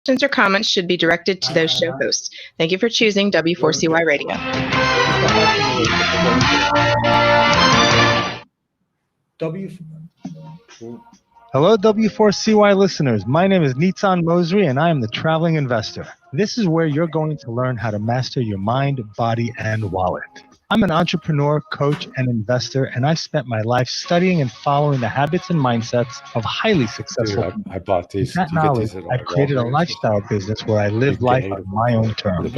Questions or comments should be directed to those show hosts. Thank you for choosing W4CY Radio. Hello, W4CY listeners. My name is Nitzan Mosri, and I am the Traveling Investor. This is where you're going to learn how to master your mind, body, and wallet. I'm an entrepreneur, coach, and investor, and I've spent my life studying and following the habits and mindsets of highly successful people. I bought these. With that knowledge, I've created a lifestyle business where I live life on my own terms.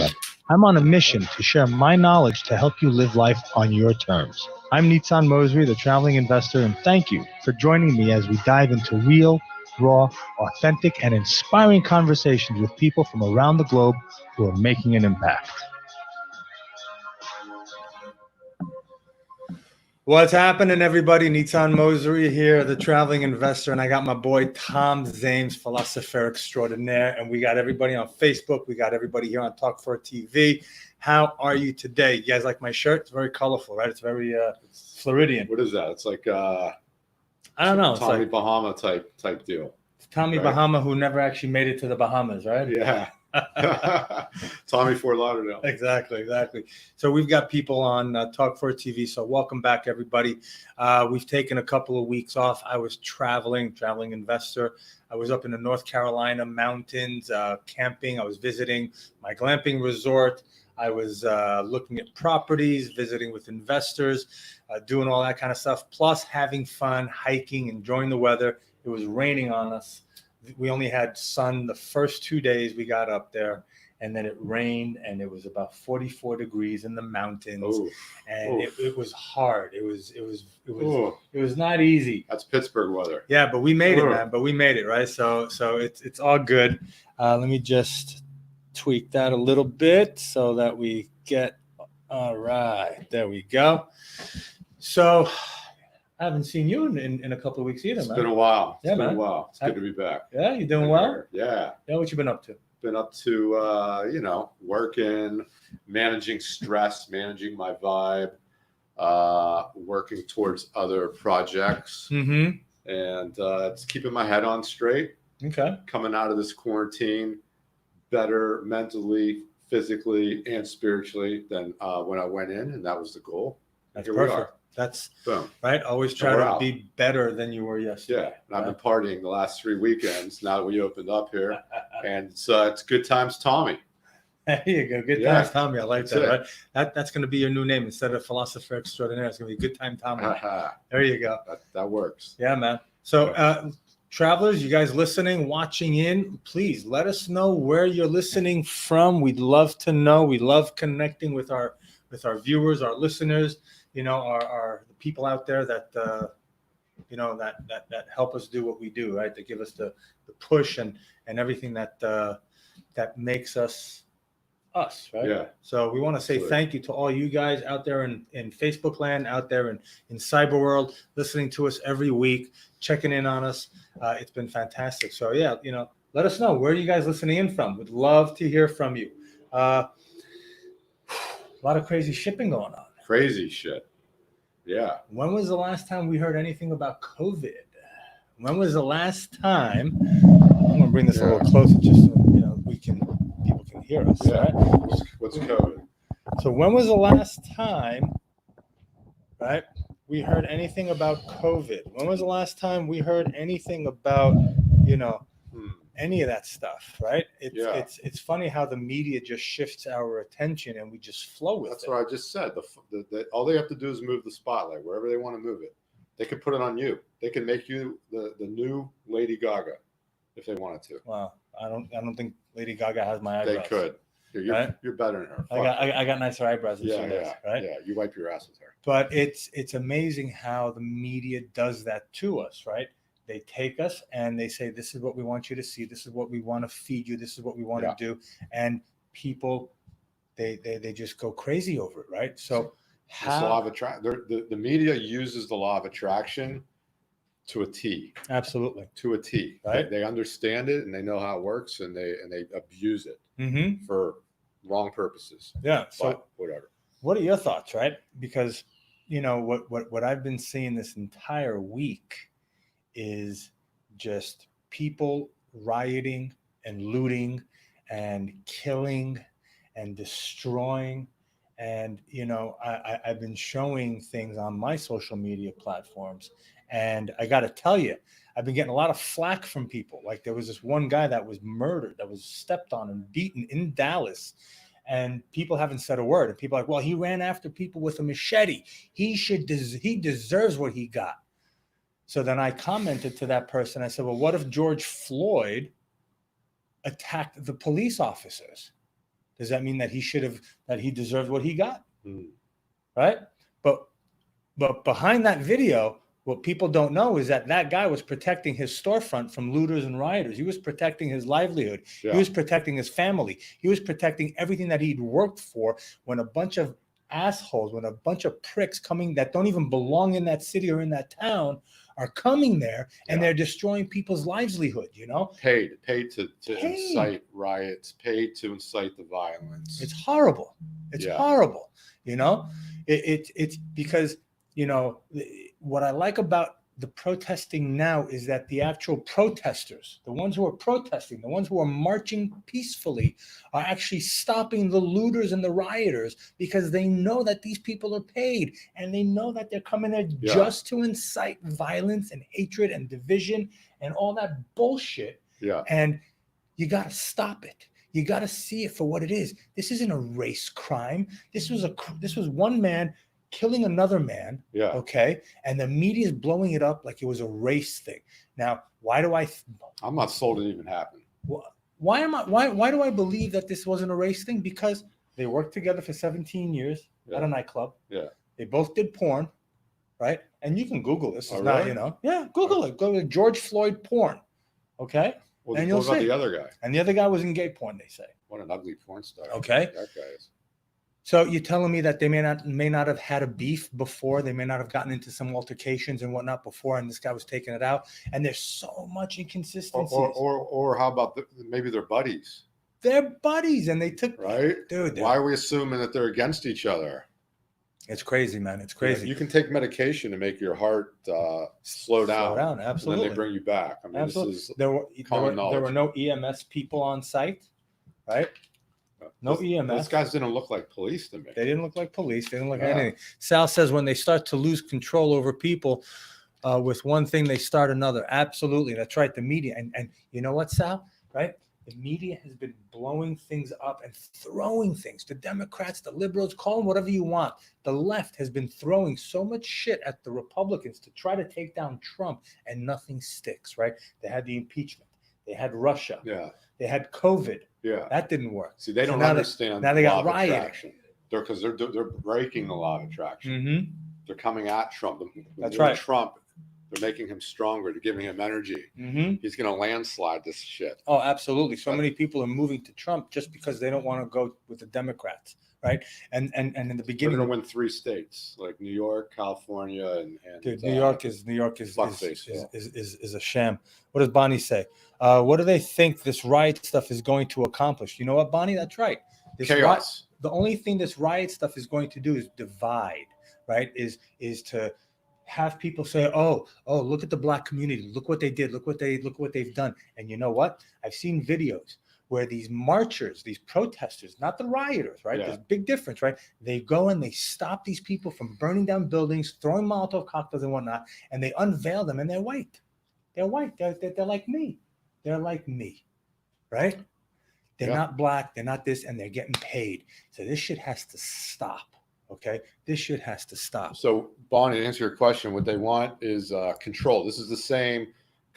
I'm on a mission to share my knowledge to help you live life on your terms. I'm Nitzan Mosri, the Traveling Investor, and thank you for joining me as we dive into real, raw, authentic, and inspiring conversations with people from around the globe who are making an impact. What's happening, everybody? Nitzan Mosri here, the Traveling Investor, and I got my boy Tom Zames, philosopher extraordinaire, and we got everybody on Facebook. We got everybody here on Talk 4 TV. How are you today? You guys like my shirt? It's very colorful, right? It's very Floridian. What is that? It's like I don't know. Tommy it's like Bahama type deal. Tommy right? Bahama, who never actually made it to the Bahamas, right? Yeah. Tommy Fort Lauderdale. Exactly. So we've got people on Talk 4 TV. So welcome back, everybody. We've taken a couple of weeks off. I was traveling investor. I was up in the North Carolina mountains, camping. I was visiting my glamping resort. I was looking at properties, visiting with investors, doing all that kind of stuff, plus having fun, hiking, enjoying the weather. It was raining on us. We only had sun the first 2 days we got up there, and then it rained, and it was about 44 degrees in the mountains. Ooh. And it was hard. It was Ooh. not easy. That's Pittsburgh weather. Yeah, but we made it, Ooh. man. But we made it, right? So it's all good. Let me just tweak that a little bit so that we get all right. There we go. So I haven't seen you in a couple of weeks either, It's man. been a while. Yeah, It's been man. a while. It's good to be back. Yeah, you doing well? Yeah. Yeah, what you been up to? Been up to, working, managing stress, managing my vibe, working towards other projects. Mm-hmm. And it's keeping my head on straight. Okay. Coming out of this quarantine better mentally, physically, and spiritually than when I went in. And that was the goal. That's Here perfect. we are. That's Boom. right. Always try we're to out. be better than you were yesterday. Yeah, and I've been partying the last 3 weekends now that we opened up here, and it's good times, Tommy. There you go. Good Yeah. times, Tommy. I like That's that. it. Right? That's going to be your new name instead of philosopher extraordinaire. It's going to be Good Time Tommy. There you go. that works. Yeah, man. So, travelers, you guys listening, watching in, please let us know where you're listening from. We'd love to know. We love connecting with our viewers, our listeners. Our the people out there that that help us do what we do, right? That give us the push and everything that makes us, right? Yeah. So we want to say Absolutely. thank you to all you guys out there in Facebook land, out there in cyber world, listening to us every week, checking in on us. It's been fantastic. So yeah, let us know where you guys listening in from. We'd love to hear from you. A lot of crazy shipping going on. Crazy shit. Yeah. When was the last time we heard anything about COVID? When was the last time? I'm gonna bring this a little closer, just so people can hear us. Yeah. Right? What's COVID? So when was the last time, right? We heard anything about COVID? When was the last time we heard anything about, any of that stuff, right? It's funny how the media just shifts our attention and we just flow with That's it. what I just said. All they have to do is move the spotlight wherever they want to move it. They can put it on you. They can make you the new Lady Gaga if they wanted to. Wow, I don't think Lady Gaga has my eyebrows. They could. You're better than her. I got nicer eyebrows than she does, Yeah. right? Yeah, you wipe your ass with her. But it's amazing how the media does that to us, right? They take us and they say, this is what we want you to see. This is what we want to feed you. This is what we want to do. And people, they just go crazy over it, right? So This law of attraction. The media uses the law of attraction to a T. Absolutely. To a T. Right. They understand it and they know how it works and they abuse it for wrong purposes. Yeah. So but whatever. What are your thoughts, right? Because what I've been seeing this entire week is just people rioting and looting and killing and destroying. And, you know, I've been showing things on my social media platforms. And I got to tell you, I've been getting a lot of flack from people. Like there was this one guy that was murdered, that was stepped on and beaten in Dallas. And people haven't said a word. And people are like, well, he ran after people with a machete. He deserves what he got. So then I commented to that person. I said, well, what if George Floyd attacked the police officers? Does that mean that he deserved what he got? Right? But behind that video, what people don't know is that guy was protecting his storefront from looters and rioters. He was protecting his livelihood. Yeah. He was protecting his family. He was protecting everything that he'd worked for, when a bunch of assholes, when a bunch of pricks coming that don't even belong in that city or in that town are coming there, and they're destroying people's livelihood, you know? Paid to incite riots, paid to incite the violence. It's horrible. It's horrible. You know, it's because, you know, what I like about the protesting now is that the actual protesters, the ones who are protesting, the ones who are marching peacefully, are actually stopping the looters and the rioters, because they know that these people are paid, and they know that they're coming there just to incite violence and hatred and division and all that bullshit. Yeah. And you got to stop it. You got to see it for what it is. This isn't a race crime. This was one man killing another man. Yeah. Okay. And the media is blowing it up like it was a race thing. Now, why do I'm not sold it even happened. why do I believe that this wasn't a race thing? Because they worked together for 17 years at a nightclub. Yeah. They both did porn, right? And you can Google this. It's Oh, not, really? you know. Yeah, Google it. Go to George Floyd porn. Okay. Well, And you'll what about see. the other guy? And the other guy was in gay porn, they say. What an ugly porn star. Okay. That guy is. So you're telling me that they may not have had a beef before, they may not have gotten into some altercations and whatnot before, and this guy was taking it out. And there's so much inconsistency. Or how about maybe they're buddies, They're buddies, and they took right? Dude, Why are we assuming that they're against each other? it's crazy, man. It's crazy. You can take medication to make your heart slow down. Absolutely. And then they bring you back. I mean, Absolutely. this is There common were knowledge. no EMS people on site, right? No EMS. Those guys didn't look like police to me. They didn't look like police. They didn't look like Yeah. anything. Sal says when they start to lose control over people with one thing, they start another. Absolutely. That's right. The media. And you know what, Sal? Right? The media has been blowing things up and throwing things. The Democrats, the liberals, call them whatever you want. The left has been throwing so much shit at the Republicans to try to take down Trump, and nothing sticks, right? They had the impeachment. They had Russia. Yeah. They had COVID. Yeah. That didn't work. See, they So don't now understand now they the got law of rioting. attraction. Because they're breaking the law of attraction. Mm-hmm. They're coming at Trump. That's more right. Trump, they're making him stronger. They're giving him energy. Mm-hmm. He's going to landslide this shit. Oh, absolutely. So many people are moving to Trump just because they don't want to go with the Democrats, right? And in the They're beginning, going to win 3 states like New York, California, and dude, New York is fuckface, is a sham. What does Bonnie say? What do they think this riot stuff is going to accomplish? You know what, Bonnie? That's right. This chaos. The only thing this riot stuff is going to do is divide, right? Is to have people say, oh, look at the black community. Look what they did. Look what they've done. And you know what? I've seen videos where these marchers, these protesters, not the rioters, right? Yeah. There's a big difference, right? They go and they stop these people from burning down buildings, throwing Molotov cocktails and whatnot, and they unveil them, and they're white. They're white. They're like me. They're like me, right? They're not black. They're not this, and they're getting paid. So this shit has to stop. Okay, this shit has to stop. So, Bonnie, to answer your question, what they want is control. This is the same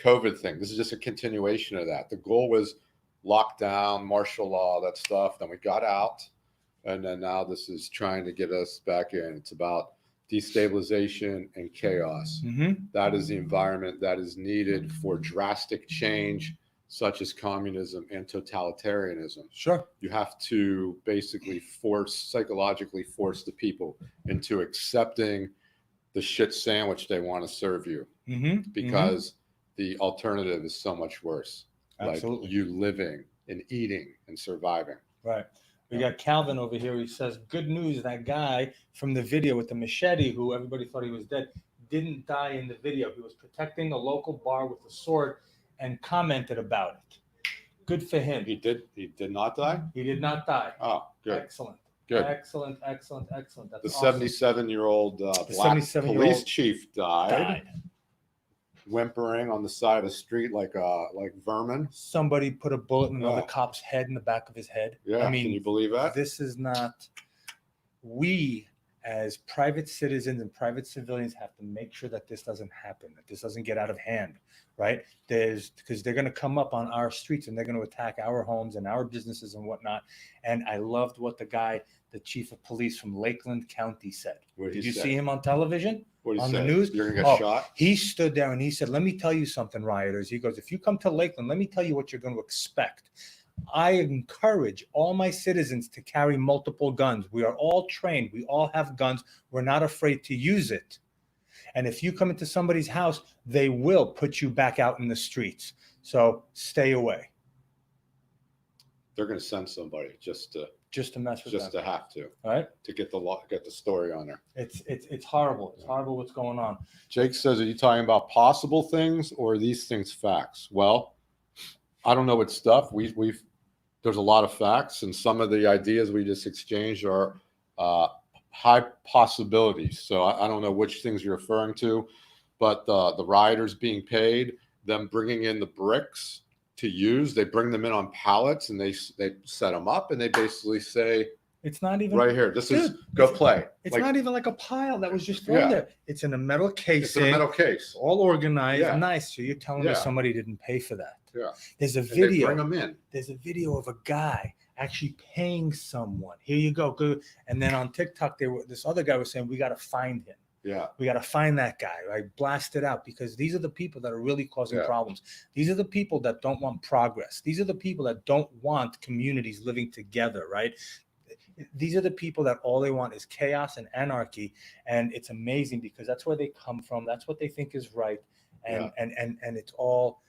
COVID thing. This is just a continuation of that. The goal was lockdown, martial law, that stuff. Then we got out, and then now this is trying to get us back in. It's about destabilization and chaos. Mm-hmm. That is the environment that is needed for drastic change, such as communism and totalitarianism. Sure. You have to basically psychologically force the people into accepting the shit sandwich they want to serve you, Mm-hmm. because the alternative is so much worse. Absolutely. Like you living and eating and surviving. Right. We got Calvin over here. He says, good news. That guy from the video with the machete, who everybody thought he was dead, didn't die in the video. He was protecting a local bar with a sword and commented about it. Good for him. He did not die. He did not die. Oh, good. Excellent. Good. Excellent. That's The awesome. 77-year-old black 77-year-old police chief died, died. whimpering on the side of the street like vermin. Somebody put a bullet in another Oh. cop's head in the back of his head. Yeah, I mean, can you believe that? this is not. We, as private citizens and private civilians, have to make sure that this doesn't happen, that this doesn't get out of hand, right? Because they're going to come up on our streets and they're going to attack our homes and our businesses and whatnot. And I loved what the chief of police from Lakeland County said. What Did he you say? see him on television? What did he on the say? news? You're gonna get shot. He stood there and he said, "Let me tell you something, rioters." He goes, "If you come to Lakeland, let me tell you what you're going to expect. I encourage all my citizens to carry multiple guns. We are all trained. We all have guns. We're not afraid to use it. And if you come into somebody's house, they will put you back out in the streets. So stay away." They're gonna send somebody just to Mess with them. to have to All right? get the story on there. It's horrible. It's horrible what's going on. Jake says, "Are you talking about possible things or are these things facts?" Well, I don't know what stuff there's a lot of facts, and some of the ideas we just exchanged are high possibilities. So I don't know which things you're referring to, but the rioters being paid, them bringing in the bricks to use, they bring them in on pallets and they set them up and they basically say, It's not even right here, this is Dude, go play. It's Like, not even like a pile that was just thrown Yeah. there. It's in a metal casing. it's in a metal case. all organized, Yeah. nice. So you're telling me Yeah. somebody didn't pay for that? Yeah. There's a And they bring video. them in. There's a video of a guy actually paying someone. Here you go. Good. And then on TikTok, this other guy was saying, "We got to find him. Yeah. We got to find that guy." Right? Blast it out, because these are the people that are really causing Yeah. problems. These are the people that don't want progress. These are the people that don't want communities living together. Right? These are the people that all they want is chaos and anarchy, and it's amazing because that's where they come from. That's what they think is right, and it's all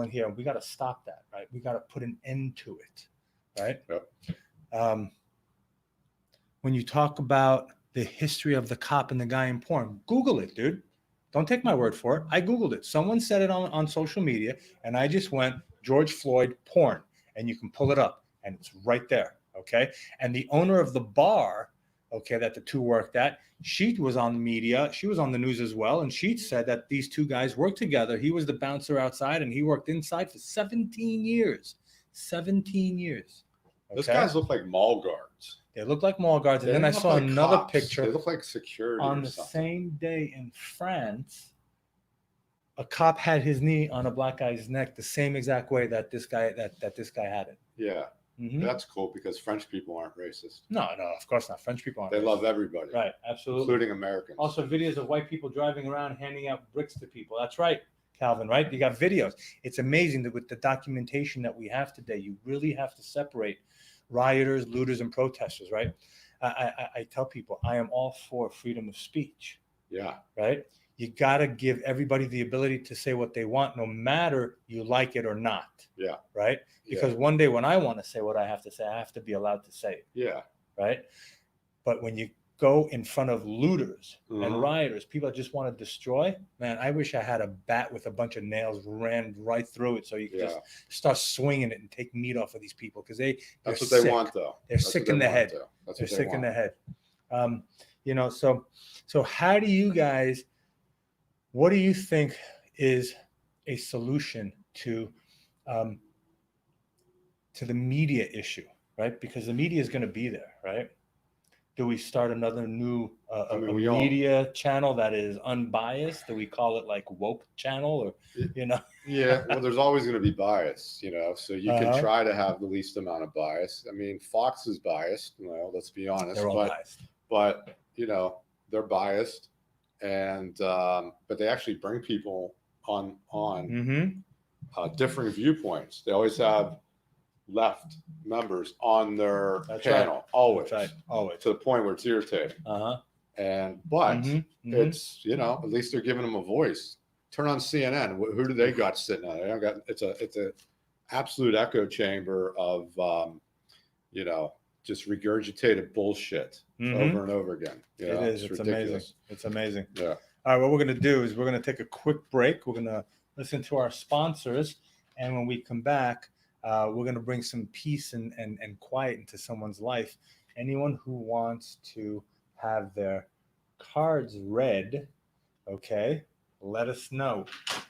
in here. We got to stop that, right? We got to put an end to it, right? Yep. When you talk about the history of the cop and the guy in porn, Google it, dude. Don't take my word for it. I Googled it. Someone said it on social media, and I just went George Floyd porn, and you can pull it up, and it's right there. Okay. And the owner of the bar, okay, that the two worked at, she was on the media. She was on the news as well. And she said that these two guys worked together. He was the bouncer outside and he worked inside for 17 years. 17 years. Those Okay? guys look like mall guards. They look like mall guards. And They then I look saw like another cops. picture They look like security on or the something. same day in France. A cop had his knee on a black guy's neck the same exact way that this guy had it. Yeah. Mhm. That's cool because French people aren't racist. No, of course not. French people aren't. They racist. love everybody, Right, absolutely. including Americans. Also, videos of white people driving around handing out bricks to people. That's right, Calvin, right? You got videos. It's amazing that with the documentation that we have today, you really have to separate rioters, looters, and protesters, right? I tell people I am all for freedom of speech, Yeah. right? You got to give everybody the ability to say what they want, no matter you like it or not. Yeah. Right? Because one day when I want to say what I have to say, I have to be allowed to say it. Yeah. Right? But when you go in front of looters Mhm. and rioters, people that just want to destroy, man, I wish I had a bat with a bunch of nails ran right through it so you could Yeah. just start swinging it and take meat off of these people because That's they're what sick. they want, though. They're That's sick what they in the want, head. though. That's They're what they sick in want. the head. So how do you guys, what do you think is a solution to the media issue, right? Because the media is going to be there, right? Do we start another new media channel that is unbiased? Do we call it like woke channel or, Yeah, well, there's always going to be bias, so you can Uh-huh. try to have the least amount of bias. I mean, Fox is biased, let's be honest, they're all biased. but they're biased, and but they actually bring people on Mm-hmm. differing viewpoints. They always have left members on their That's panel, always, That's right. Always. to the point where it's irritating. Uh-huh. But Mm-hmm. it's at least they're giving them a voice. Turn on CNN. Who do they got sitting on? They don't got. It's a absolute echo chamber of just regurgitated bullshit over and over again. It is. It's amazing. ridiculous. It's amazing. Yeah. All right. What we're going to do is we're going to take a quick break. We're going to listen to our sponsors. And when we come back, we're going to bring some peace and quiet into someone's life. Anyone who wants to have their cards read, okay, let us know.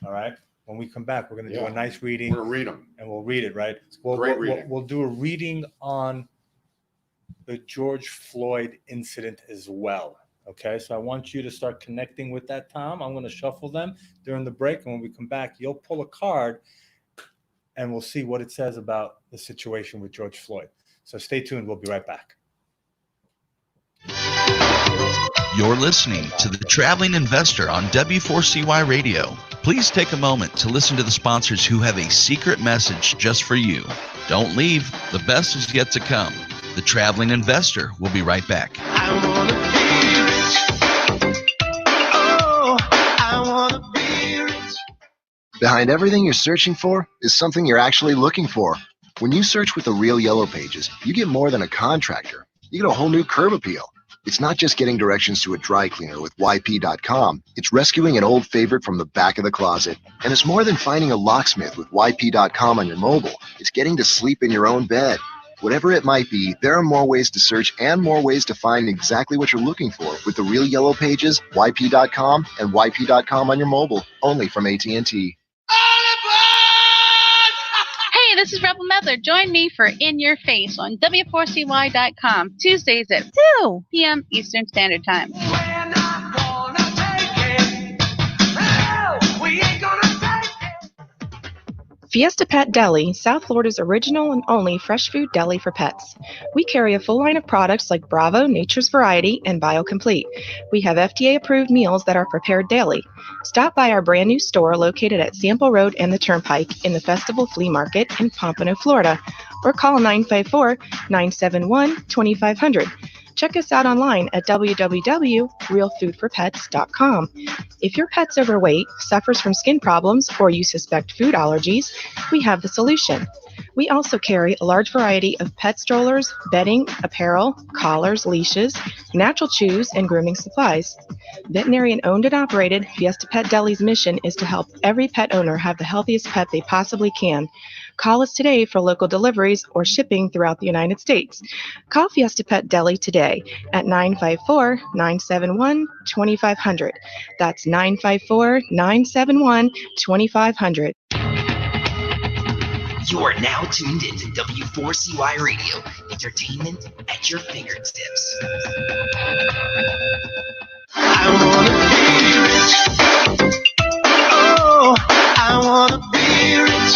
All right. When we come back, we're going to do a nice reading. We're going to read them. And we'll read it, right? Great reading. We'll do a reading on the George Floyd incident as well. Okay, so I want you to start connecting with that, Tom. I'm going to shuffle them during the break. And when we come back, you'll pull a card and we'll see what it says about the situation with George Floyd. So stay tuned. We'll be right back. You're listening to The Traveling Investor on W4CY Radio. Please take a moment to listen to the sponsors who have a secret message just for you. Don't leave. The best is yet to come. The Traveling Investor will be right back. I wanna be rich. Oh, I wanna be rich. Behind everything you're searching for is something you're actually looking for. When you search with the Real Yellow Pages, you get more than a contractor. You get a whole new curb appeal. It's not just getting directions to a dry cleaner with YP.com. It's rescuing an old favorite from the back of the closet. And it's more than finding a locksmith with YP.com on your mobile. It's getting to sleep in your own bed. Whatever it might be, there are more ways to search and more ways to find exactly what you're looking for with the Real Yellow Pages, YP.com, and YP.com on your mobile, only from AT&T. Hey, this is Rebel Medler. Join me for In Your Face on W4CY.com, Tuesdays at 2 p.m. Eastern Standard Time. Fiesta Pet Deli, South Florida's original and only fresh food deli for pets. We carry a full line of products like Bravo, Nature's Variety, and BioComplete. We have FDA-approved meals that are prepared daily. Stop by our brand new store located at Sample Road and the Turnpike in the Festival Flea Market in Pompano, Florida, or call 954-971-2500. Check us out online at www.realfoodforpets.com. If your pet's overweight, suffers from skin problems, or you suspect food allergies, we have the solution. We also carry a large variety of pet strollers, bedding, apparel, collars, leashes, natural chews, and grooming supplies. Veterinarian owned and operated, Fiesta Pet Deli's mission is to help every pet owner have the healthiest pet they possibly can. Call us today for local deliveries or shipping throughout the United States. Call Fiesta Pet Deli today at 954-971-2500. That's 954-971-2500. You are now tuned into W4CY Radio, entertainment at your fingertips. I wanna be rich. Oh, I wanna be rich.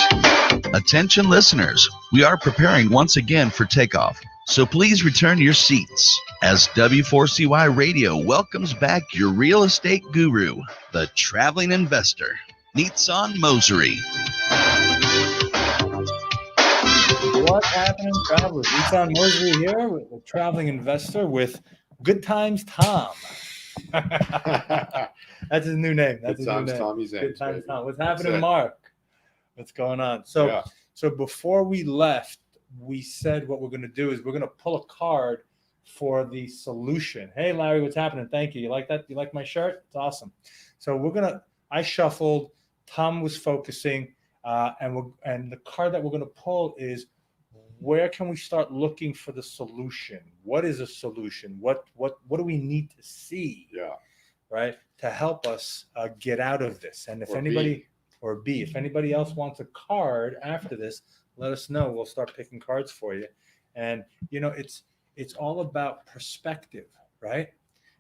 Attention listeners, we are preparing once again for takeoff, so please return to your seats as W4CY Radio welcomes back your real estate guru, the Traveling Investor, Nitsan Mosery. What's happening, travelers? Nitsan Mosery here with the Traveling Investor with Good Times Tom. That's his new name. That's his new name. Tommy's name. Good Times Tom. What's happening, That's it. Mark? What's going on? So before we left, we said what we're going to do is we're going to pull a card for the solution. Hey, Larry, what's happening? Thank you. You like that? You like my shirt? It's awesome. So I shuffled. Tom was focusing, and the card that we're going to pull is, where can we start looking for the solution? What is a solution? What do we need to see? Right, to help us get out of this. And if anybody else wants a card after this, let us know. We'll start picking cards for you. And it's all about perspective, right?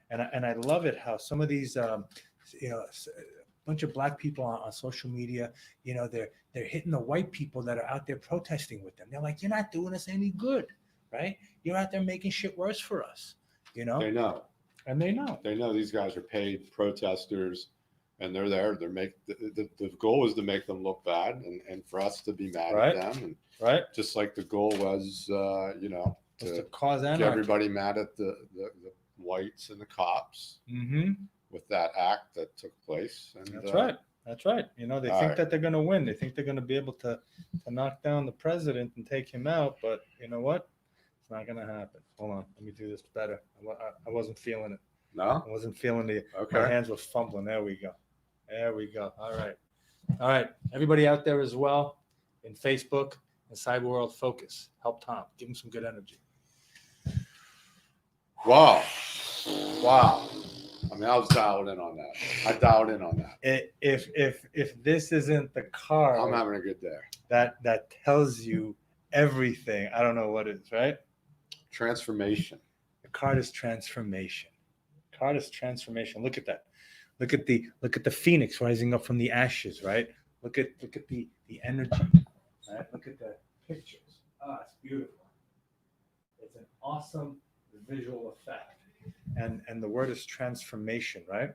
And I love it how some of these a bunch of black people on social media, they're hitting the white people that are out there protesting with them. They're like, you're not doing us any good, right? You're out there making shit worse for us, They know. And they know. They know these guys are paid protesters, and they're there. The goal is to make them look bad, and for us to be mad at them. And just like the goal was, to cause anarchy. Get everybody mad at the whites and the cops with that act that took place. And, That's right. They think that they're going to win. They think they're going to be able to knock down the president and take him out. But you know what? It's not going to happen. Hold on. Let me do this better. I wasn't feeling it. No? I wasn't feeling the Okay. My hands were fumbling. There we go. All right. Everybody out there as well in Facebook, And Cyber World, focus. Help Tom. Give him some good energy. Wow. I mean, I was dialed in on that. I dialed in on that. If this isn't the card I'm having a good day. that tells you everything, I don't know what is, right? Transformation. The card is transformation. Card is transformation. Look at that. Look at the phoenix rising up from the ashes, right? Look at the energy, right? Look at the pictures. It's beautiful. It's an awesome visual effect. And the word is transformation, right?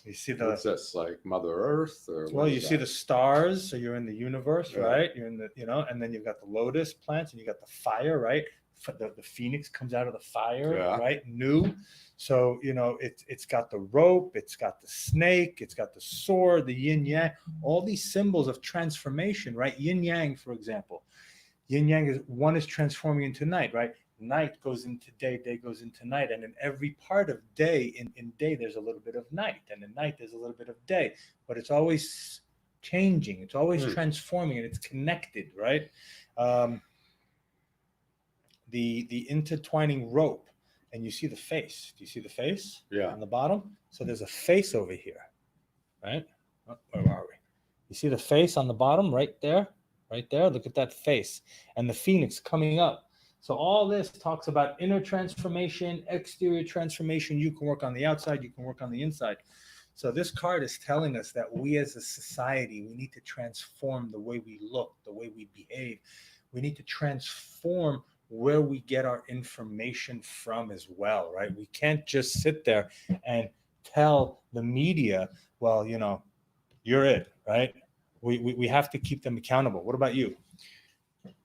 You see What's this, like Mother Earth? Or well, you see the stars, so you're in the universe, right? You're in the, and then you've got the lotus plants and you got the fire, right? The phoenix comes out of the fire, right? New. So, it's got the rope, it's got the snake, it's got the sword, the yin yang, all these symbols of transformation, right? Yin yang, for example. Yin yang is one is transforming into night, right? Night goes into day, day goes into night. And in every part of day, in day, there's a little bit of night. And in night, there's a little bit of day. But it's always changing. It's always transforming, and it's connected, right? The intertwining rope, and you see the face. Do you see the face? Yeah. On the bottom? So there's a face over here, right? Oh, where are we? You see the face on the bottom right there? Right there? Look at that face. And the phoenix coming up. So all this talks about inner transformation, exterior transformation. You can work on the outside, you can work on the inside. So this card is telling us that we as a society, we need to transform the way we look, the way we behave. We need to transform where we get our information from as well, right? We can't just sit there and tell the media, well, you're it, right? We have to keep them accountable. What about you?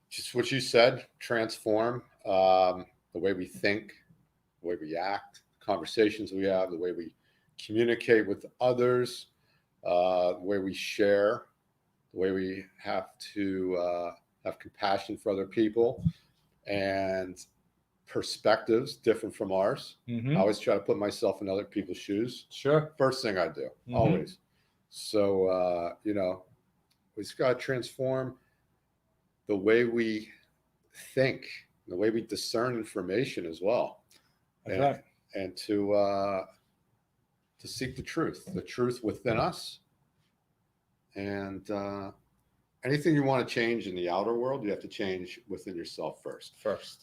Just what you said, transform the way we think, the way we act, conversations we have, the way we communicate with others, the way we share, the way we have to have compassion for other people, and perspectives different from ours. I always try to put myself in other people's shoes. Sure. First thing I do, always. So, we just got to transform the way we think, the way we discern information as well. And to seek the truth within us. And anything you want to change in the outer world, you have to change within yourself first.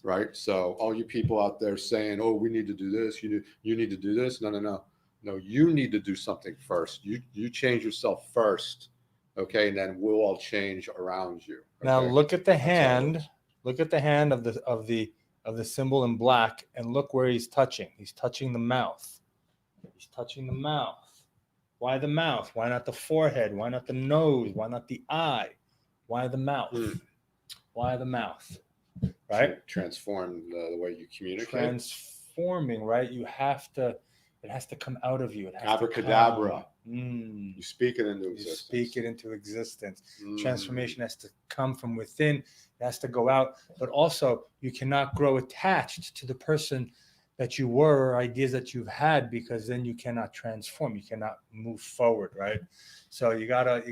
Right? So all you people out there saying, oh, we need to do this, you need to do this. No, you need to do something first. You change yourself first. Okay, and then we'll all change around you. Okay? Now look at the hand. Look at the hand of the symbol in black, and look where he's touching. He's touching the mouth. He's touching the mouth. Why the mouth? Why not the forehead? Why not the nose? Why not the eye? Why the mouth? Why the mouth? Right? Transform the way you communicate. Transforming, right? It has to come out of you. It has Abracadabra. You speak it into existence. You speak it into existence. Transformation has to come from within. It has to go out. But also, you cannot grow attached to the person that you were or ideas that you've had, because then you cannot transform. You cannot move forward, right? So you gotta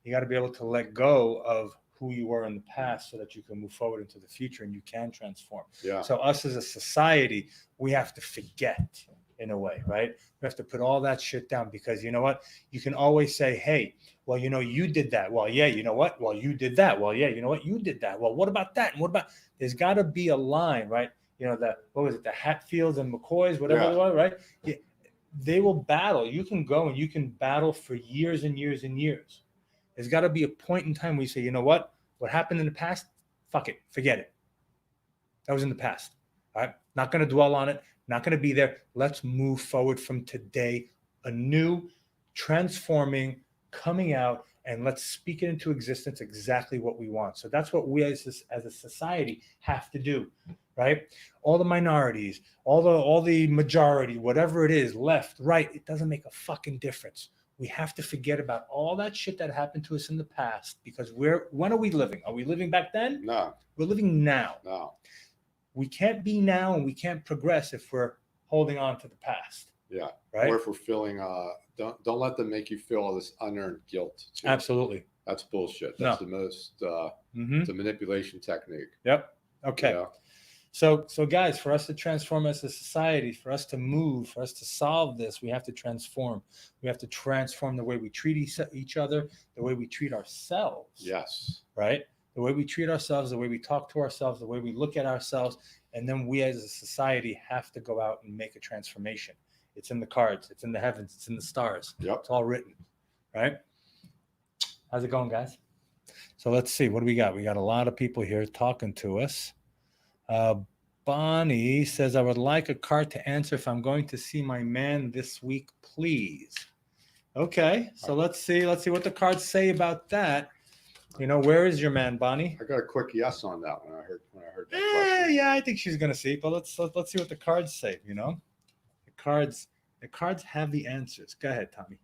be able to let go of who you were in the past so that you can move forward into the future and you can transform. Yeah. So us as a society, we have to forget, in a way, right? We have to put all that shit down, because you know what? You can always say, hey, well, you did that. Well, yeah, you know what? Well, you did that. Well, yeah, you know what? You did that. Well, what about that? And what about, there's got to be a line, right? The Hatfields and McCoys, whatever they were, right? Yeah, they will battle. You can go and you can battle for years and years and years. There's got to be a point in time where you say, you know what? What happened in the past? Fuck it. Forget it. That was in the past. All right? Not going to dwell on it. Not going to be there. Let's move forward from today, anew, transforming, coming out, and let's speak it into existence exactly what we want. So that's what we as a society have to do, right? All the minorities, all the majority, whatever it is, left, right, it doesn't make a fucking difference. We have to forget about all that shit that happened to us in the past, because when are we living? Are we living back then? No. We're living now. No. We can't be now, and we can't progress if we're holding on to the past. Yeah. Right. Or if we're feeling, don't let them make you feel all this unearned guilt. Too. Absolutely. That's bullshit. No. That's the most, Mm-hmm. it's a manipulation technique. Yep. Okay. Yeah. So guys, for us to transform as a society, for us to move, for us to solve this, we have to transform. We have to transform the way we treat each other, the way we treat ourselves. Yes. Right? The way we treat ourselves, the way we talk to ourselves, the way we look at ourselves, and then we as a society have to go out and make a transformation. It's in the cards, it's in the heavens, it's in the stars. Yep. It's all written, right? How's it going, guys? So let's see, what do we got? We got a lot of people here talking to us. Bonnie says, I would like a card to answer if I'm going to see my man this week, please. Okay, so let's see what the cards say about that. You know, where is your man, Bonnie? I got a quick yes on that when I heard that question. Yeah, I think she's gonna see, but let's see what the cards say. You know, the cards have the answers. Go ahead, Tommy.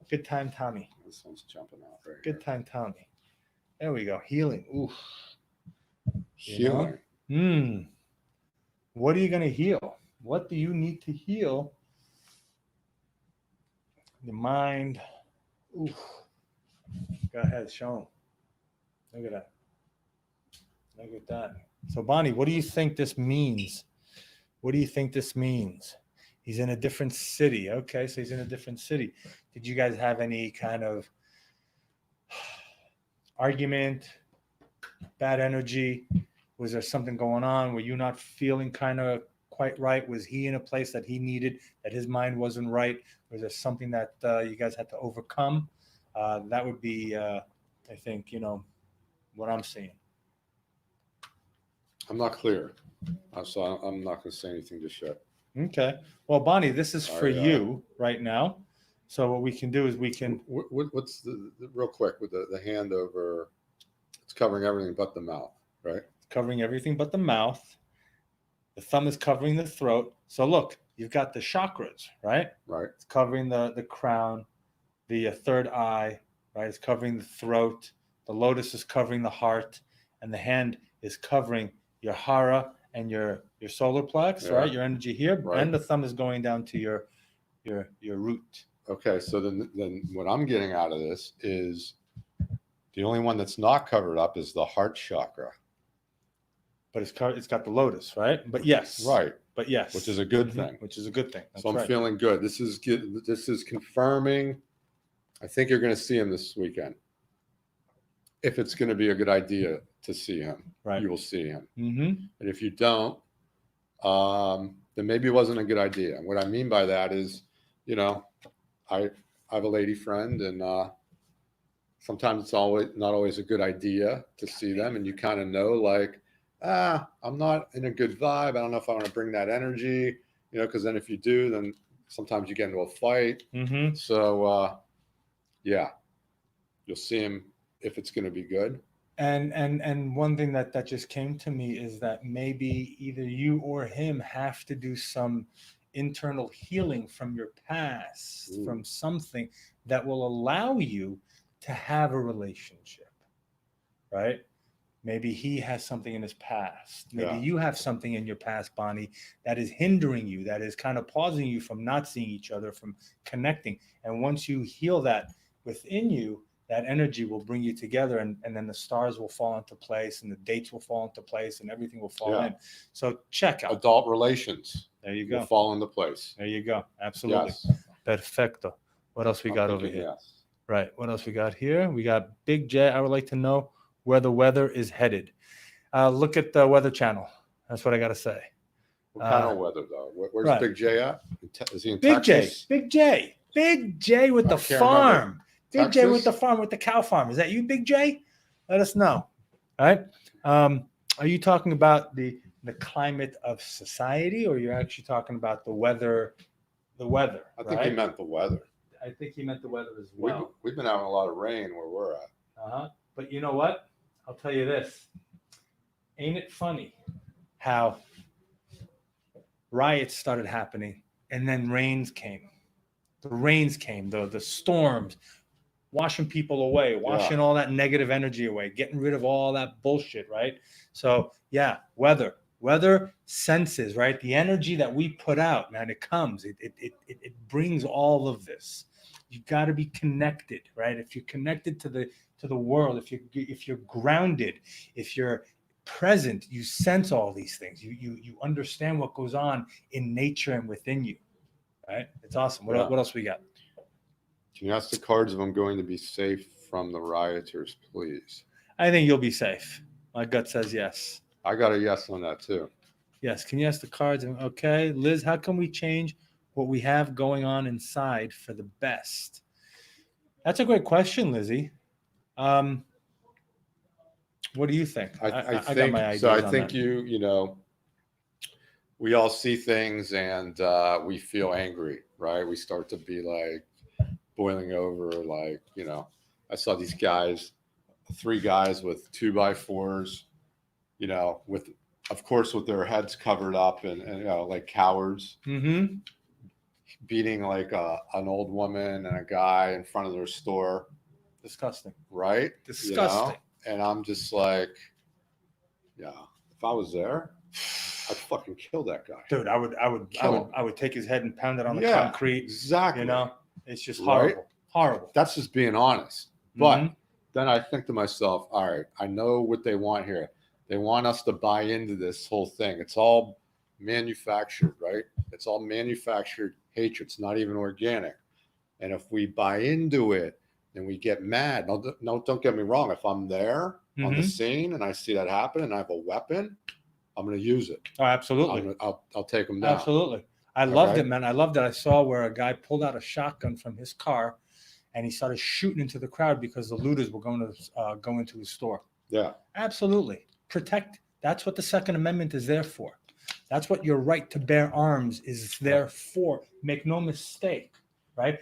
Good time, Tommy. This one's jumping out right Good time, Tommy. There we go. Healing. Oof. Healing. What are you gonna heal? What do you need to heal? The mind. Oof. Go ahead, show them. Look at that. Look at that. So, Bonnie, what do you think this means? What do you think this means? He's in a different city. Okay, so he's in a different city. Did you guys have any kind of argument, bad energy? Was there something going on? Were you not feeling kind of quite right? Was he in a place that he needed, that his mind wasn't right? Was there something that you guys had to overcome? That would be, I think, you know, what I'm seeing. I'm not clear. So I'm not going to say anything just yet. Okay. Well, Bonnie, this is for you right now. So what we can do is we can. What's the real quick with the hand over? It's covering everything but the mouth, right? Covering everything but the mouth. The thumb is covering the throat. So look, you've got the chakras, right? Right. It's covering the crown, the third eye, right? It's covering the throat. The lotus is covering the heart, and the hand is covering your hara and your solar plex, right? Your energy here, right. And the thumb is going down to your root. Okay, so then what I'm getting out of this is the only one that's not covered up is the heart chakra. But it's got the lotus, right? But yes. Right. But yes. Which is a good thing. Which is a good thing. That's so I'm right. feeling good. This is confirming. I think you're going to see him this weekend. If it's going to be a good idea to see him, right, you will see him. Mm-hmm. And if you don't, then maybe it wasn't a good idea. And what I mean by that is, you know, I have a lady friend, and sometimes it's not always a good idea to see them, and you kind of know, like, I'm not in a good vibe. I don't know if I want to bring that energy, you know, because then if you do, then sometimes you get into a fight. Mm-hmm. So, yeah, you'll see him if it's going to be good. And one thing that just came to me is that maybe either you or him have to do some internal healing from your past, from something that will allow you to have a relationship, right? Maybe he has something in his past. Maybe you have something in your past, Bonnie, that is hindering you, that is kind of pausing you from not seeing each other, from connecting. And once you heal that within you, that energy will bring you together, and then the stars will fall into place, and the dates will fall into place, and everything will fall in. So check out. Adult relations. There you go. Will fall into place. There you go. Absolutely. Yes. Perfecto. What else we got over here? Yes. Right. What else we got here? We got Big J. I would like to know where the weather is headed. Look at the Weather Channel. That's what I got to say. What kind of weather, though? Where's right. Big J at? Is he in Big Texas? Big J with the farm. Big J with the farm, with the cow farm. Is that you, Big J? Let us know. All right. Are you talking about the climate of society, or you're actually talking about the weather? The weather. I think he meant the weather. I think he meant the weather as well. We've been having a lot of rain where we're at. But you know what? I'll tell you this. Ain't it funny how riots started happening and then rains came? The rains came, the storms, washing people away, washing all that negative energy away, getting rid of all that bullshit, right? So, yeah, weather senses, right? The energy that we put out, man, it comes. It brings all of this. You got to be connected, right? If you're connected to the world, if you're grounded, if you're present, you sense all these things. You understand what goes on in nature and within you, right? It's awesome. What else we got? Can you ask the cards if I'm going to be safe from the rioters, please? I think you'll be safe. My gut says yes. I got a yes on that too. Yes. Can you ask the cards? Okay, Liz, how can we change what we have going on inside for the best? That's a great question, Lizzie. What do you think? I got think my ideas so. I on think that. you know, we all see things and we feel angry, right? We start to be like boiling over, like, you know, I saw these guys, 3 guys with 2x4s, you know, with, of course, with their heads covered up and you know, like cowards, Mm-hmm. beating like an old woman and a guy in front of their store, Disgusting. right? Disgusting. You know? And I'm just like, yeah, if I was there, I'd fucking kill that guy. Dude, I would take his head and pound it on the Yeah, concrete. exactly. You know, it's just Right? horrible. Horrible. That's just being honest. But Mhm. then I think to myself, all right, I know what they want here. They want us to buy into this whole thing. It's all manufactured, right? It's all manufactured hatred. It's not even organic. And if we buy into it and we get mad, no, don't get me wrong. If I'm there on the Mhm. scene and I see that happen and I have a weapon, I'm going to use it. Oh, absolutely. I'll take them down. Absolutely. I loved right. it, man. I loved it. I saw where a guy pulled out a shotgun from his car and he started shooting into the crowd because the looters were going to go into his store. Yeah. Absolutely. Protect. That's what the Second Amendment is there for. That's what your right to bear arms is there for. Make no mistake, right?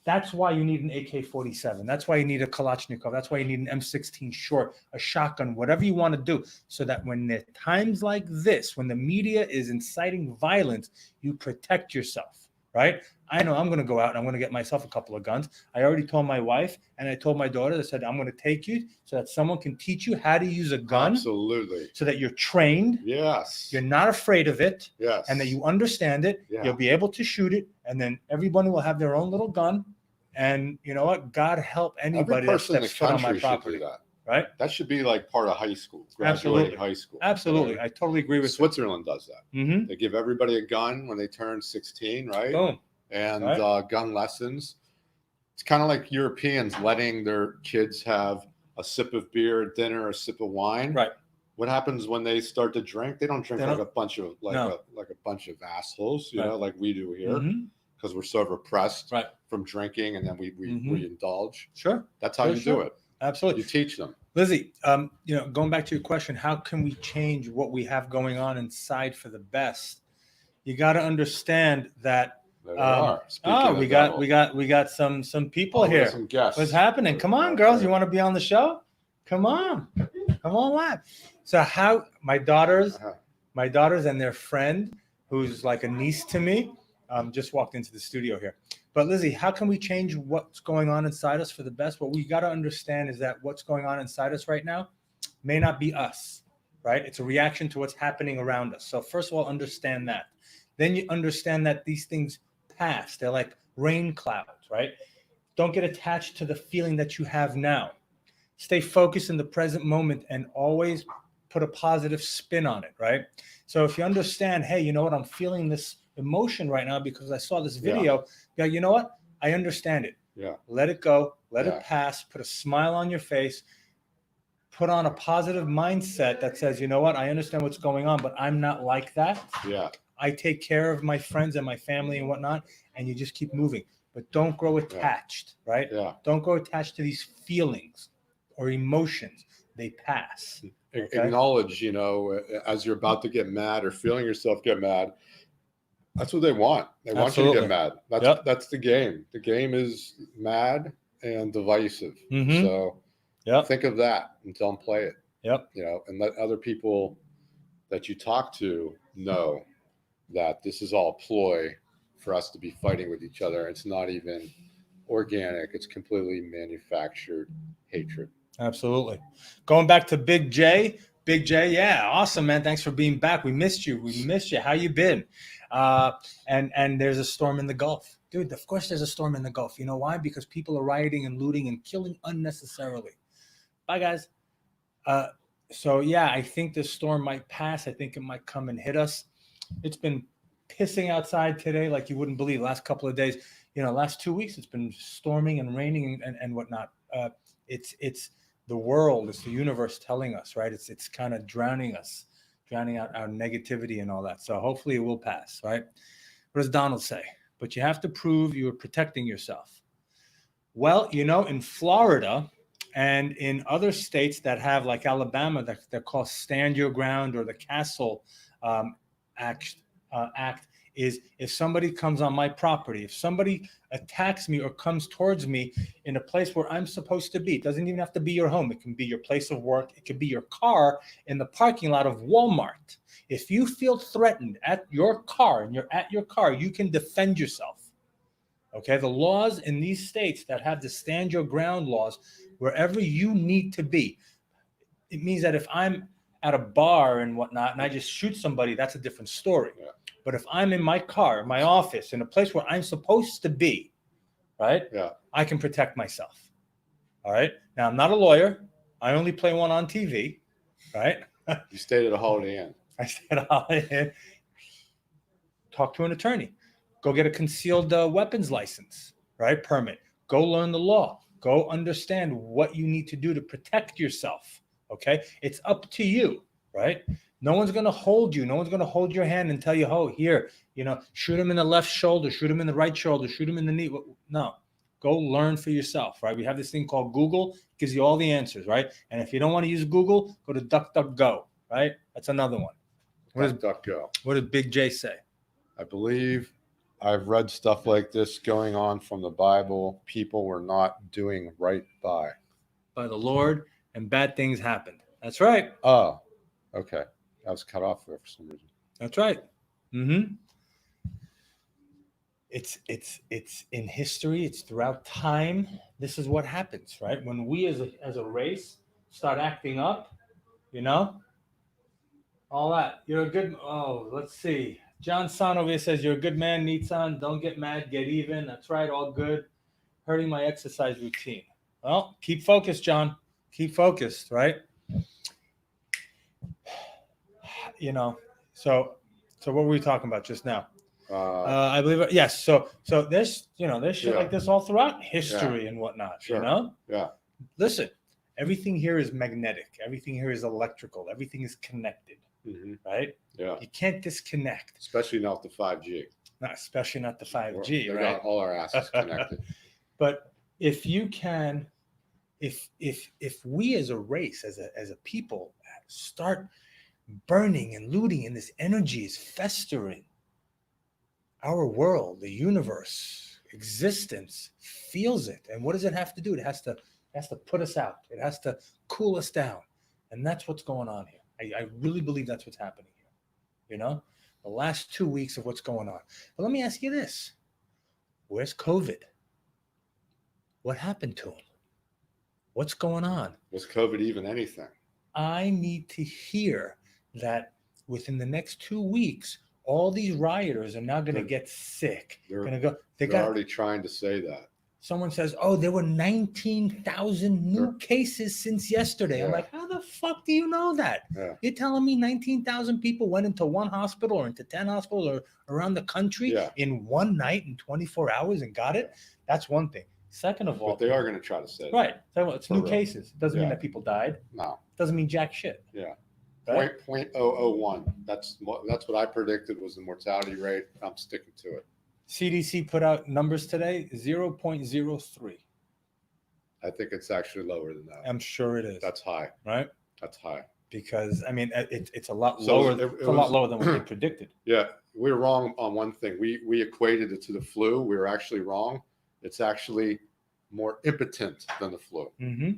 That's why you need an AK-47. That's why you need a Kalashnikov. That's why you need an M16 short, a shotgun, whatever you want to do, so that when there are times like this, when the media is inciting violence, you protect yourself, right? I know I'm going to go out and I'm going to get myself a couple of guns. I already told my wife and I told my daughter, I said, I'm going to take you so that someone can teach you how to use a gun. Absolutely. So that you're trained. Yes. You're not afraid of it. Yes. And that you understand it. Yeah. You'll be able to shoot it. And then everybody will have their own little gun. And you know what? God help anybody Every that person in the steps foot on my country should property. do that. Right? That should be like part of high school, Absolutely. graduating high school. Absolutely. I totally agree with Switzerland does that. you. Mm-hmm. They give everybody a gun when they turn 16, right? Boom. And Right. Gun lessons. It's kind of like Europeans letting their kids have a sip of beer at dinner, a sip of wine. Right. What happens when they start to drink? They don't drink They like don't- a bunch of No. like a bunch of assholes, you Right. know, like we do here, Mhm. because we're so repressed Right. from drinking, and then we Mhm. indulge. Sure. That's how For you sure. do it. Absolutely. You teach them. Lizzie, you know, going back to your question, how can we change what we have going on inside for the best? You got to understand that. There they are. Speaking of We devil. got some people Oh, we got here. some guests. What's happening? Come on, girls. You want to be on the show? Come on live. So how my daughters and their friend, who's like a niece to me, just walked into the studio here. But Lizzie, how can we change what's going on inside us for the best? What we got to understand is that what's going on inside us right now may not be us, right? It's a reaction to what's happening around us. So first of all, understand that. Then you understand that these things pass. They're like rain clouds, right? Don't get attached to the feeling that you have now. Stay focused in the present moment and always put a positive spin on it, right? So if you understand, hey, you know what, I'm feeling this emotion right now because I saw this video. Yeah, you know what? I understand it. Yeah. Let it go. Let Yeah. it pass. Put a smile on your face. Put on a positive mindset that says, you know what? I understand what's going on, but I'm not like that. Yeah. I take care of my friends and my family and whatnot, and you just keep moving. But don't grow attached, right? Yeah. Don't grow attached to these feelings or emotions. They pass. Okay. Acknowledge, you know, as you're about to get mad or feeling yourself get mad. That's what they want. They want you to Absolutely. get mad. That's the game. The game is mad and divisive. Mhm. So Yep. think of that and don't play it. Yep. You know, and let other people that you talk to know that this is all a ploy for us to be fighting with each other. It's not even organic. It's completely manufactured hatred. Absolutely. Going back to Big J. Big J, yeah, awesome, man. Thanks for being back. We missed you. How you been? And there's a storm in the Gulf. Dude, of course there's a storm in the Gulf. You know why? Because people are rioting and looting and killing unnecessarily. Bye, guys. So yeah, I think the storm might pass. I think it might come and hit us. It's been pissing outside today like you wouldn't believe. Last couple of days, last 2 weeks, it's been storming and raining and whatnot. It's the world, it's the universe telling us, right? It's kind of drowning out our negativity and all that. So hopefully it will pass, right? What does Donald say? But you have to prove you are protecting yourself. Well, in Florida and in other states that have, like Alabama, that they're called Stand Your Ground, or the Castle Act is, if somebody comes on my property, if somebody attacks me or comes towards me in a place where I'm supposed to be, it doesn't even have to be your home. It can be your place of work. It could be your car in the parking lot of Walmart. If you feel threatened at your car and you're at your car, you can defend yourself. Okay, the laws in these states that have the stand your ground laws, wherever you need to be, it means that if I'm at a bar and whatnot and I just shoot somebody, that's a different story. Yeah. But if I'm in my car, my office, in a place where I'm supposed to be, right? Yeah, I can protect myself. All right. Now, I'm not a lawyer. I only play one on TV, right? You stayed at a Holiday Inn. I stayed at a Holiday Inn. Talk to an attorney. Go get a concealed weapons license, right? Permit. Go learn the law. Go understand what you need to do to protect yourself, okay? It's up to you, right? No one's going to hold you. No one's going to hold your hand and tell you, oh, here, shoot him in the left shoulder, shoot him in the right shoulder, shoot him in the knee. No, go learn for yourself, right? We have this thing called Google. It gives you all the answers, right? And if you don't want to use Google, go to DuckDuckGo, right? That's another one. DuckDuckGo. What did Big J say? I believe I've read stuff like this going on from the Bible. People were not doing right by the Lord, and bad things happened. That's right. Oh, okay. I was cut off there for some reason. That's right. Mm-hmm. It's in history. It's throughout time. This is what happens, right? When we as a race start acting up, all that. You're a good. Oh, let's see. John Son over here says you're a good man, Nitsan. Don't get mad. Get even. That's right. All good. Hurting my exercise routine. Well, keep focused, John. Keep focused, right? So what were we talking about just now? I believe yes. So there's shit like this all throughout history and whatnot. Sure. Yeah. Listen, everything here is magnetic. Everything here is electrical. Everything is connected. Mm-hmm. Right? Yeah. You can't disconnect. Especially not the 5G. Especially not the 5G. They right? got all our assets connected. But if you can, if we as a race, as a people, start burning and looting, and this energy is festering, our world, the universe, existence feels it. And what does it have to do? It has to put us out. It has to cool us down. And that's what's going on here. I really believe that's what's happening here. The last 2 weeks of what's going on. But let me ask you this. Where's COVID? What happened to him? What's going on? Was COVID even anything? I need to hear that within the next 2 weeks, all these rioters are now going to get sick. They're already trying to say that. Someone says, oh, there were 19,000 new cases since yesterday. Yeah. I'm like, how the fuck do you know that? Yeah. You're telling me 19,000 people went into one hospital or into 10 hospitals or around the country in one night in 24 hours and got it? That's one thing. Second of all, but they are going to try to say that. Right. It's new cases. It doesn't mean that people died. No. It doesn't mean jack shit. Yeah. Right? 0.001. That's what I predicted was the mortality rate. I'm sticking to it. CDC put out numbers today, 0.03. I think it's actually lower than that. I'm sure it is. That's high. Right? That's high. Because, it's a lot lower. It's a lot lower than what they predicted. Yeah. We were wrong on one thing. We equated it to the flu. We were actually wrong. It's actually more impotent than the flu. Mm-hmm.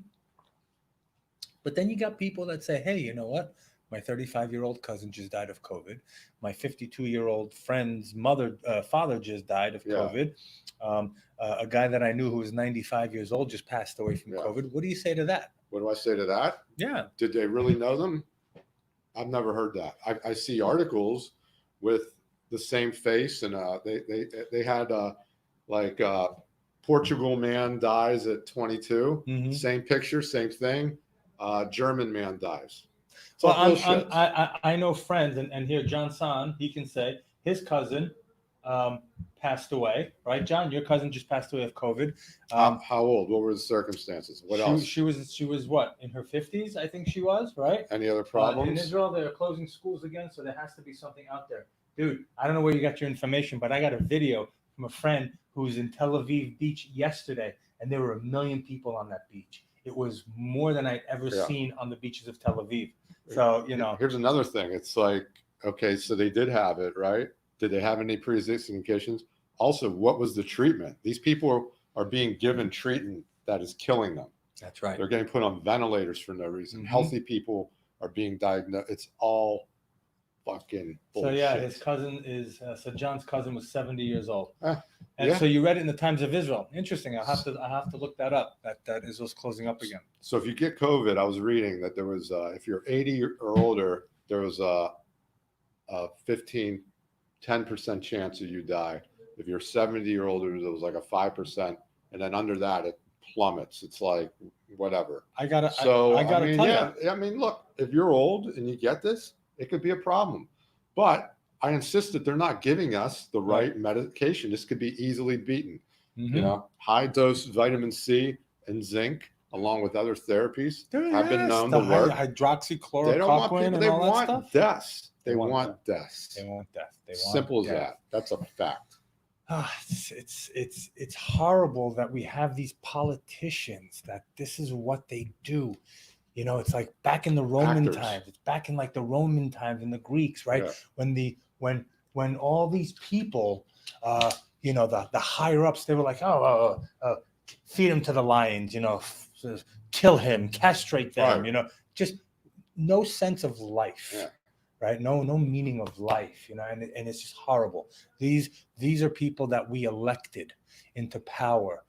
But then you got people that say, hey, you know what? My 35-year-old cousin just died of COVID. My 52-year-old friend's father just died of COVID. A guy that I knew who was 95 years old just passed away from COVID. What do you say to that? What do I say to that? Yeah. Did they really know them? I've never heard that. I see articles with the same face, and they had Like Portugal man dies at 22. Mhm. Same picture, same thing. German man dies. It's Well, all bullshit. I know friends, and here John San, he can say his cousin passed away, right? John, your cousin just passed away of COVID. How old? What were the circumstances? What else? She was what, in her 50s? I think she was, right? Any other In problems? Israel, they're closing schools again, so there has to be something out there, dude. I don't know where you got your information, but I got a video from a friend who's in Tel Aviv Beach yesterday, and there were 1 million people on that beach. It was more than I'd ever seen on the beaches of Tel Aviv. So, you know. Here's another thing. It's like, okay, so they did have it, right? Did they have any pre-existing conditions? Also, what was the treatment? These people are being given treatment that is killing them. That's right. They're getting put on ventilators for no reason. Mhm. Healthy people are being diagnosed. It's all fucking bullshit. So yeah, his cousin is so John's cousin was 70 years old, and yeah. so you read it in the Times of Israel. Interesting. I have to look that up. That Israel's closing up again. So if you get COVID, I was reading that there was if you're 80 or older, there was a 10% chance that you die. If you're 70 or older, there was like a 5%, and then under that it plummets. It's like whatever. I gotta tell you. I mean, look, if you're old and you get this, it could be a problem. But I insist that they're not giving us the right medication. This could be easily beaten. Mm-hmm. You know, high dose vitamin C and zinc, along with other therapies, have been known to work. Hydroxychloroquine They don't want people. and They all that want stuff. deaths. They want deaths. They want death. They want Simple as death. that. That's a fact. It's horrible that we have these politicians that this is what they do. You know, it's like back in the Roman times. It's back in like the Roman times and the Greeks, right? Yeah. When all these people, you know, the higher ups, they were like, feed him to the lions, you know, kill him, castrate them, Right. you know, just no sense of life. Yeah. Right? No meaning of life, you know, and it's just horrible. These are people that we elected into power.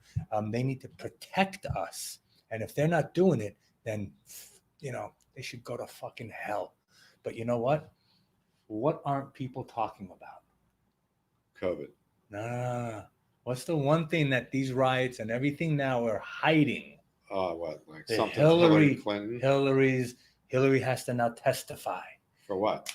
They need to protect us. And if they're not doing it, then, you know, they should go to fucking hell. But you know what? What aren't people talking about? COVID. No. What's the one thing that these riots and everything now are hiding? What? Like The something Hillary Clinton? Hillary has to now testify. For what?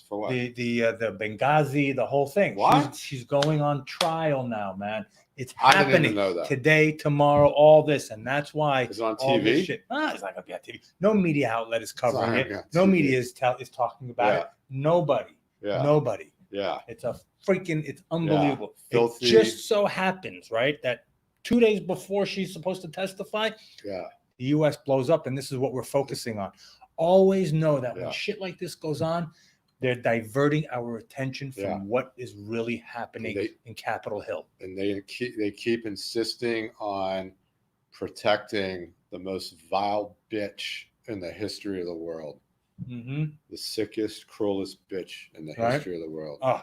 For what? The Benghazi, the whole thing. What? She's going on trial now, man. It's I didn't happening even know that. today, tomorrow, all this, and that's why Is it on all this TV? shit. It's not gonna be on TV. No media outlet is covering not it. on No TV. media is talking about it. Nobody. Yeah. Nobody. Yeah. It's it's unbelievable. Filthy. It just so happens, right, that 2 days before she's supposed to testify, Yeah. the U.S. blows up, and this is what we're focusing on. Always know that Yeah. when shit like this goes on, they're diverting our attention from Yeah. what is really happening in Capitol Hill. And they keep insisting on protecting the most vile bitch in the history of the world. Mm-hmm. The sickest, cruelest bitch in the Right. history of the world. Oh,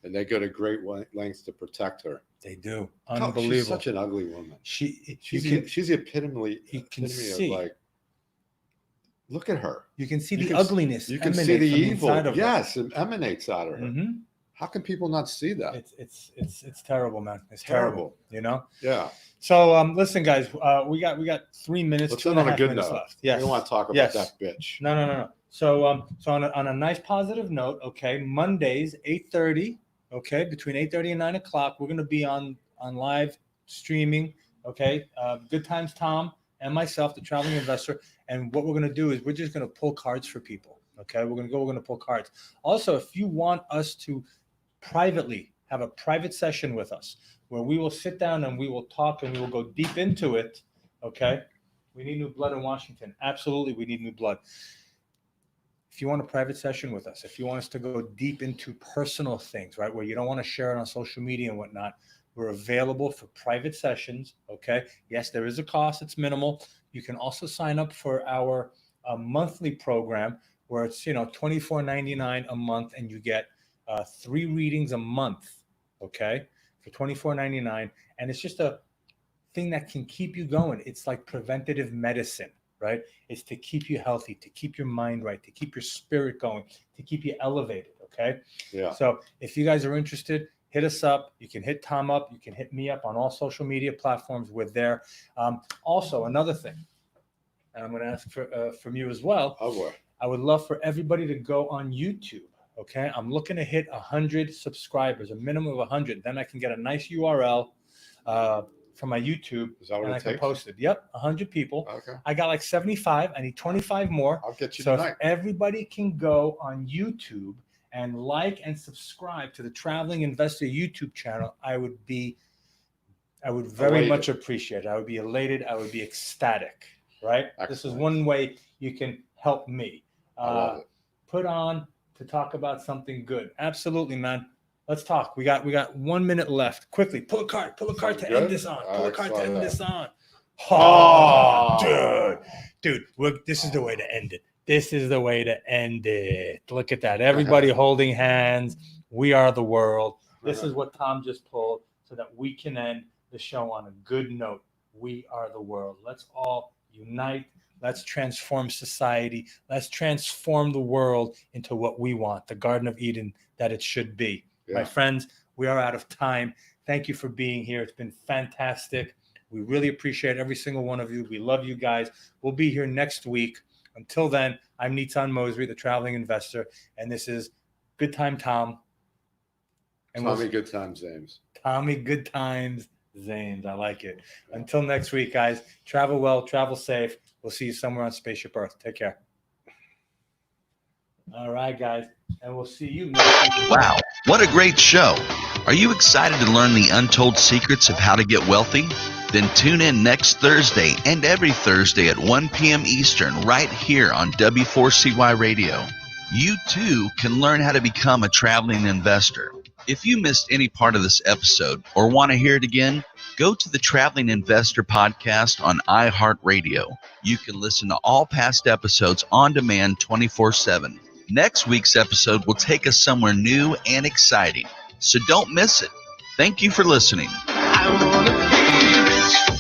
And they go to great lengths to protect her. they do. God, Unbelievable. she's such an ugly woman. She's She's the epitome of see. like, look at her. You can see You the can- ugliness. You can see emanate the from evil. inside of her. Yes, it emanates out of her. Mhm. How can people not see that? It's terrible, man. It's Terrible. terrible. You know. Yeah. So listen, guys. We got 3 minutes. Let's two end and on a half good minutes note. left. Yes. We don't want to talk about Yes. that bitch. No. So on a nice positive note, okay, Mondays 8:30, okay, between 8:30 and 9 o'clock, we're gonna be on live streaming, okay. Good Times Tom and myself, the Traveling Investor, and what we're gonna do is we're just gonna pull cards for people, okay. We're gonna pull cards. Also, if you want us to privately have a private session with us where we will sit down and we will talk and we will go deep into it, okay. We need new blood in Washington. Absolutely, we need new blood. If you want a private session with us, if you want us to go deep into personal things, right, where you don't want to share it on social media and whatnot, we're available for private sessions, okay? Yes, there is a cost. It's minimal. You can also sign up for our monthly program where it's, $24.99 a month, and you get 3 readings a month, okay, for $24.99. And it's just a thing that can keep you going. It's like preventative medicine. Right? It's to keep you healthy, to keep your mind right, to keep your spirit going, to keep you elevated. Okay. Yeah. So if you guys are interested, hit us up. You can hit Tom up. You can hit me up on all social media platforms. We're there. Also, another thing, and I'm going to ask from you as well. Oh, boy. I would love for everybody to go on YouTube. Okay, I'm looking to hit 100 subscribers, a minimum of 100. Then I can get a nice URL from my YouTube, Is that what and it I can takes? post it. Yep, 100 people. Okay. I got like 75. I need 25 more. I'll get you So tonight. if everybody can go on YouTube and like and subscribe to the Traveling Investor YouTube channel, I would very Elated. much appreciate it. I would be elated. I would be ecstatic. Right. This is Excellent. one way you can help me. I love it. Put on to talk about something good. Absolutely, man. Let's talk. We got 1 minute left. Quickly, pull a card to Sounds end good. this on. I Pull a card to saw end that. this on. Oh. Dude, this is the way to end it. This is the way to end it. Look at that. Everybody holding hands. We are the world. This is what Tom just pulled so that we can end the show on a good note. We are the world. Let's all unite. Let's transform society. Let's transform the world into what we want, the Garden of Eden that it should be. Yeah. My friends, we are out of time. Thank you for being here. It's been fantastic. We really appreciate every single one of you. We love you guys. We'll be here next week. Until then, I'm Nitzan Mosry, the Traveling Investor, and this is Good Time Tom. And Tommy Good Times, James. Tommy Good Times Zanes. I like it. Until next week, guys, travel well, travel safe. We'll see you somewhere on Spaceship Earth. Take care. All right, guys, and we'll see you next week. Wow, what a great show. Are you excited to learn the untold secrets of how to get wealthy? Then tune in next Thursday and every Thursday at 1 p.m. Eastern right here on W4CY Radio. You too can learn how to become a traveling investor. If you missed any part of this episode or want to hear it again, go to the Traveling Investor podcast on iHeartRadio. You can listen to all past episodes on demand 24/7. Next week's episode will take us somewhere new and exciting, so don't miss it. Thank you for listening. I wanna be rich.